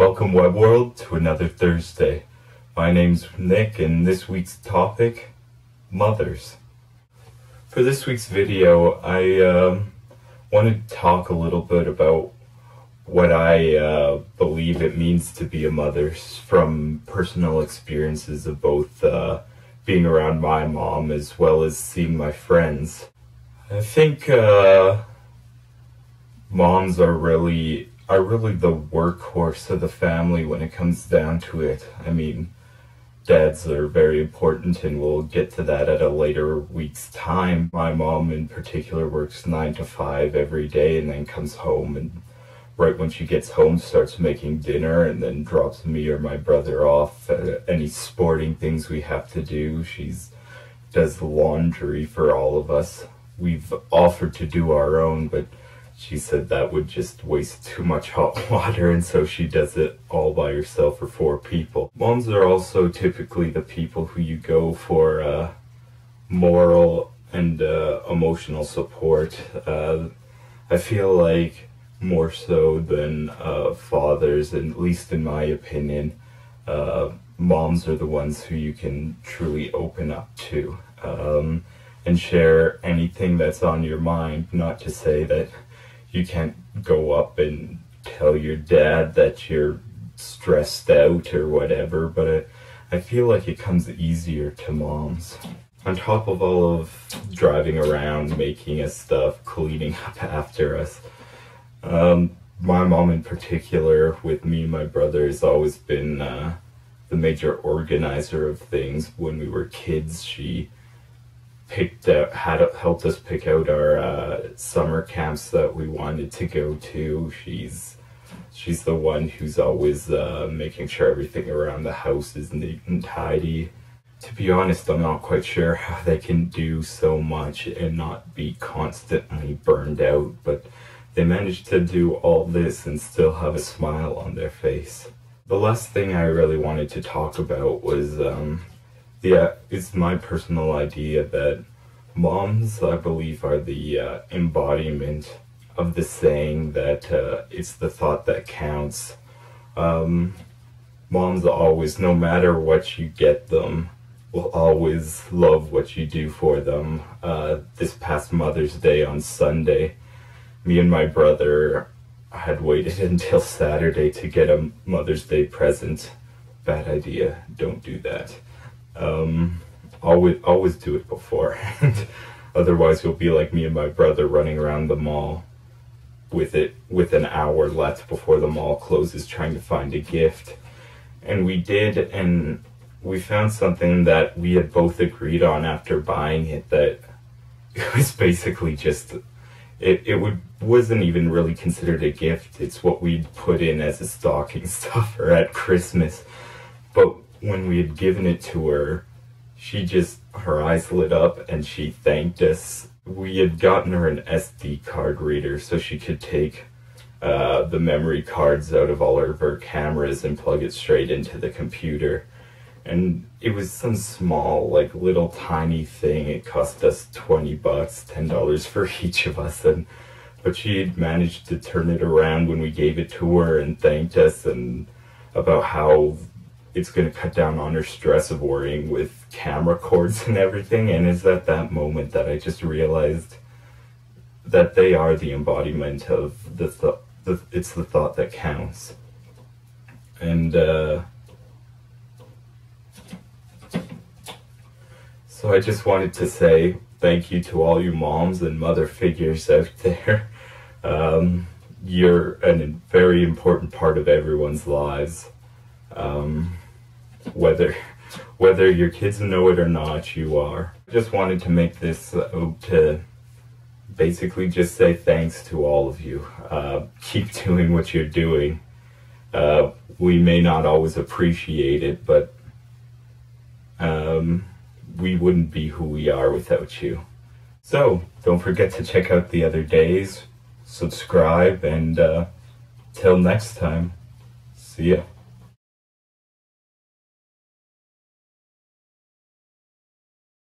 Welcome Web World to another Thursday. My name's Nick and this week's topic, mothers. For this week's video, I wanted to talk a little bit about what I believe it means to be a mother from personal experiences of both being around my mom as well as seeing my friends. I think moms are really the workhorse of the family when it comes down to it. I mean, dads are very important, and we'll get to that at a later week's time. My mom in particular works 9 to 5 every day and then comes home, and right when she gets home starts making dinner and then drops me or my brother off at any sporting things we have to do. She does the laundry for all of us. We've offered to do our own, but she said that would just waste too much hot water, and so she does it all by herself for 4 people. Moms are also typically the people who you go for moral and emotional support. I feel like more so than fathers, at least in my opinion, moms are the ones who you can truly open up to and share anything that's on your mind. Not to say that you can't go up and tell your dad that you're stressed out or whatever, but I feel like it comes easier to moms. On top of all of driving around, making us stuff, cleaning up after us, my mom in particular, with me and my brother, has always been the major organizer of things. When we were kids, she helped us pick out our summer camps that we wanted to go to. She's the one who's always making sure everything around the house is neat and tidy. To be honest, I'm not quite sure how they can do so much and not be constantly burned out, but they managed to do all this and still have a smile on their face. The last thing I really wanted to talk about was it's my personal idea that moms, I believe, are the embodiment of the saying that it's the thought that counts. Moms always, no matter what you get them, will always love what you do for them. This past Mother's Day on Sunday, me and my brother had waited until Saturday to get a Mother's Day present. Bad idea, don't do that. Always do it beforehand. Otherwise you'll be like me and my brother running around the mall with an hour left before the mall closes trying to find a gift. And we did, and we found something that we had both agreed on after buying it, that it was basically just, wasn't even really considered a gift. It's what we'd put in as a stocking stuffer at Christmas. But when we had given it to her, her eyes lit up and she thanked us. We had gotten her an SD card reader so she could take the memory cards out of all of her cameras and plug it straight into the computer. And it was some small, like, little tiny thing. It cost us $20, $10 for each of us. But she had managed to turn it around when we gave it to her and thanked us, and about how it's going to cut down on her stress of worrying with camera cords and everything. And it's at that moment that I just realized that they are the embodiment of it's the thought that counts. And so I just wanted to say thank you to all you moms and mother figures out there. You're a very important part of everyone's lives. Whether your kids know it or not, you are. I just wanted to make this to basically just say thanks to all of you. Keep doing what you're doing. We may not always appreciate it, but we wouldn't be who we are without you. So don't forget to check out the other days, subscribe, and till next time, see ya.